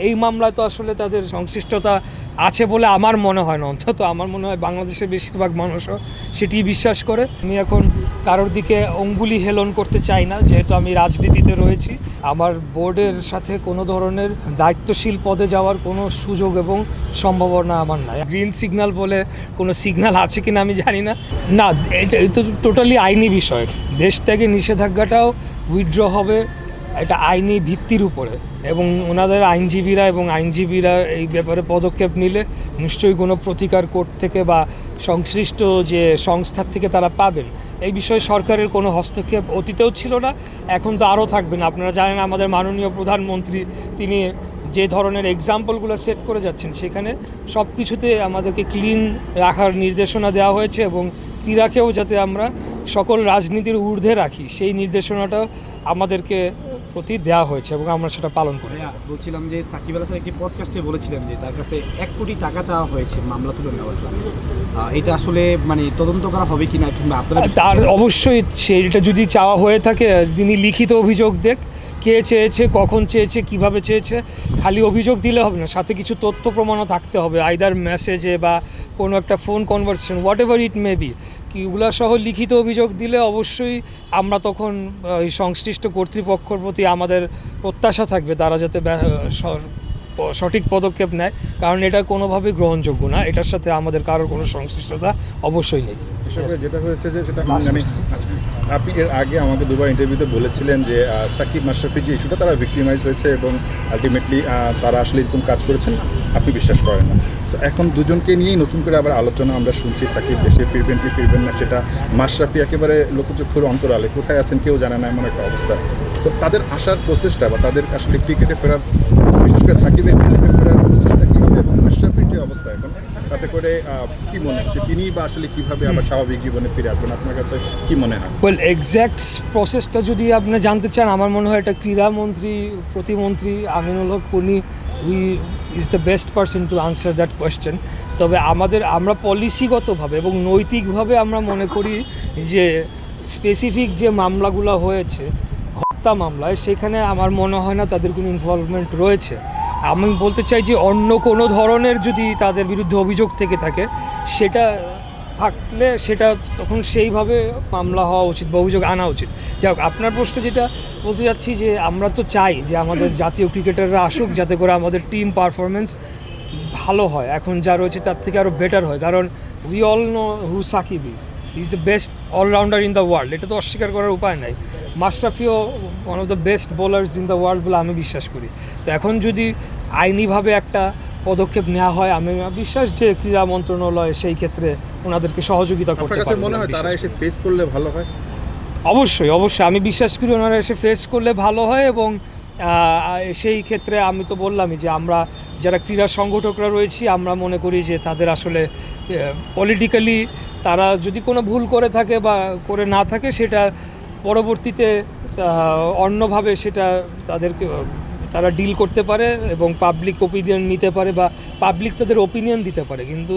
এই মামলায় তো আসলে তাদের সংশ্লিষ্টতা আছে বলে আমার মনে হয় না, অন্তত আমার মনে হয় বাংলাদেশের বেশিরভাগ মানুষও সেটি বিশ্বাস করে। আমি এখন কারোর দিকে অঙ্গুলি হেলন করতে চাই না, যেহেতু আমি রাজনীতিতে রয়েছি। আমার বোর্ডের সাথে কোনো ধরনের দায়িত্বশীল পদে যাওয়ার কোনো সুযোগ এবং সম্ভাবনা আমার নাই। গ্রিন সিগন্যাল বলে কোনো সিগন্যাল আছে কিনা আমি জানি না। না, এটা তো টোটালি আইনি বিষয়। দেশ থেকে নিষেধাজ্ঞাটাও উইথড্র হবে এটা আইনি ভিত্তির উপরে, এবং ওনাদের আইনজীবীরা এই ব্যাপারে পদক্ষেপ নিলে নিশ্চয়ই কোনো প্রতিকার কোর্ট থেকে বা সংশ্লিষ্ট যে সংস্থার থেকে তারা পাবেন। এই বিষয়ে সরকারের কোনো হস্তক্ষেপ অতীতেও ছিল না, এখন তো আরও থাকবে না। আপনারা জানেন আমাদের মাননীয় প্রধানমন্ত্রী তিনি যে ধরনের এক্সাম্পলগুলো সেট করে যাচ্ছেন, সেখানে সব কিছুতে আমাদেরকে ক্লিন রাখার নির্দেশনা দেওয়া হয়েছে, এবং ক্রীড়াকেও যাতে আমরা সকল রাজনীতির ঊর্ধ্বে রাখি সেই নির্দেশনাটাও আমাদেরকে প্রতি দেওয়া হয়েছে, এবং আমরা সেটা পালন করি। বলছিলাম যে সাকিব আল হাসান একটি পডকাস্টে বলেছিলেন যে তার কাছে 1 কোটি টাকা চাওয়া হয়েছে মামলা তুলে নেওয়ার জন্য। এটা আসলে মানে তদন্ত করা হবে কিনা, কিংবা আপনারা তার অবশ্যই সেইটা যদি চাওয়া হয়ে থাকে তিনি লিখিত অভিযোগ দেখ, কে চেয়েছে, কখন চেয়েছে, কিভাবে চেয়েছে। খালি অভিযোগ দিলে হবে না, সাথে কিছু তথ্য প্রমাণও থাকতে হবে, আইদার মেসেজে বা কোনো একটা phone conversation, whatever it may be. কিগুলা সহ লিখিত অভিযোগ দিলে অবশ্যই আমরা তখন ওই সংশ্লিষ্ট কর্তৃপক্ষের প্রতি আমাদের প্রত্যাশা থাকবে তারা যাতে সঠিক পদক্ষেপ নেয়, কারণ এটা কোনোভাবেই গ্রহণযোগ্য না। এটার সাথে আমাদের কারোর কোনো সংশ্লিষ্টতা অবশ্যই নেই। যেটা হয়েছে যে সেটা আপনি এর আগে আমাকে দুবার ইন্টারভিউতে বলেছিলেন যে সাকিব মাশরাফির যে ইস্যুটা তারা ভিক্টিমাইজ হয়েছে এবং আলটিমেটলি তারা আসলে এরকম কাজ করেছেন আপনি বিশ্বাস করেন না। সো এখন দুজনকে নিয়েই নতুন করে আবার আলোচনা আমরা শুনছি, সাকিব দেশে ফিরবেন কি ফিরবেন না সেটা, মাশরাফি একেবারে লোকচক্ষুর অন্তরালে, কোথায় আছেন কেউ জানে না এমন একটা অবস্থা। তো তাদের আসার প্রসেসটা বা তাদের আসলে ক্রিকেটে ফেরার, বিশেষ করে সাকিবের ক্রিকেটে ফেরার প্রসেসটা কী হবে, এবং মাশরাফির যে অবস্থা এখন তাতে করে কি মনে হচ্ছে তিনি বা আসলে কীভাবে আবার স্বাভাবিক জীবনে ফিরে আসবেন, আপনার কাছে কি মনে হয়? ওয়েল, এক্স্যাক্ট প্রসেসটা যদি আপনি জানতে চান, আমার মনে হয় এটা ক্রীড়ামন্ত্রী, প্রতিমন্ত্রী আমিনুল হক, উনি is the best person to answer that question. তবে আমরা পলিসিগতভাবে এবং নৈতিকভাবে আমরা মনে করি যে স্পেসিফিক যে মামলাগুলো হয়েছে হত্যা মামলায়, সেখানে আমার মনে হয় না তাদের কোনো ইনভলভমেন্ট রয়েছে। আমি বলতে চাই যে অন্য কোনো ধরনের যদি তাদের বিরুদ্ধে অভিযোগ থেকে থাকে, সেটা থাকলে সেটা তখন সেইভাবে মামলা হওয়া উচিত বা অভিযোগ আনা উচিত। যাই হোক, আপনার প্রশ্ন যেটা বলতে যাচ্ছি যে আমরা তো চাই যে আমাদের জাতীয় ক্রিকেটাররা আসুক, যাতে করে আমাদের টিম পারফরমেন্স ভালো হয়, এখন যা রয়েছে তার থেকে আরও বেটার হয়। কারণ we all know who Shakib is the best allrounder in the world, এটা তো অস্বীকার করার উপায় নাই। মাশরাফিও one of the best bowlers in the world বলে আমি বিশ্বাস করি। তো এখন যদি আইনিভাবে একটা পদক্ষেপ নেওয়া হয়, আমি বিশ্বাস যে ক্রীড়া মন্ত্রণালয় সেই ক্ষেত্রে ওনাদেরকে সহযোগিতা করতে পারবে। মনে হয় তারা এসে ফেস করলে ভালো হয়? অবশ্যই আমি বিশ্বাস করি ওনারা এসে ফেস করলে ভালো হয়, এবং সেই ক্ষেত্রে আমি তো বললামই যে আমরা যারা ক্রীড়া সংগঠকরা রয়েছি, আমরা মনে করি যে তাদের আসলে পলিটিক্যালি তারা যদি কোনো ভুল করে থাকে বা করে না থাকে, সেটা পরবর্তীতে অন্যভাবে সেটা তারা ডিল করতে পারে এবং পাবলিক ওপিনিয়ন নিতে পারে বা পাবলিক তাদের ওপিনিয়ন দিতে পারে। কিন্তু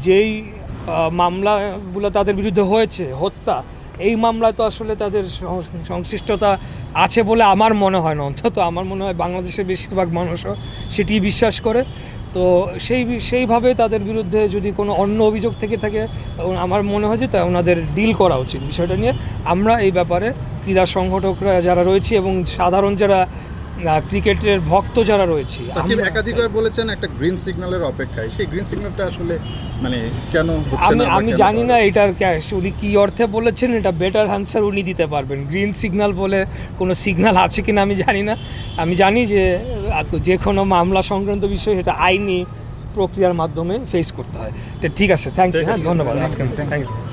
যেই মামলাগুলো তাদের বিরুদ্ধে হয়েছে হত্যা, এই মামলায় তো আসলে তাদের সংশ্লিষ্টতা আছে বলে আমার মনে হয় না, অন্তত আমার মনে হয় বাংলাদেশের বেশিরভাগ মানুষও সেটি বিশ্বাস করে। তো সেইভাবে তাদের বিরুদ্ধে যদি কোনো অন্য অভিযোগ থেকে থাকে, আমার মনে হয় যে তা ওনাদের ডিল করা উচিত বিষয়টা নিয়ে। আমরা এই ব্যাপারে ক্রীড়া সংগঠকরা যারা রয়েছি এবং সাধারণ যারা ক্রিকেটের ভক্ত যারা রয়েছি, সাকিব একাধিকবার বলেছেন একটা গ্রিন সিগন্যালের অপেক্ষায়, সেই গ্রিন সিগন্যালটা আসলে মানে কেন হচ্ছে না? আমি জানি না এটার উনি কী অর্থে বলেছেন, এটা বেটার অ্যান্সার উনি দিতে পারবেন। গ্রিন সিগন্যাল বলে কোনো সিগন্যাল আছে কিনা আমি জানি না। আমি জানি যে কোনো মামলা সংক্রান্ত বিষয় সেটা আইনি প্রক্রিয়ার মাধ্যমে ফেস করতে হয়। তো ঠিক আছে, থ্যাংক ইউ, ধন্যবাদ, থ্যাংক ইউ।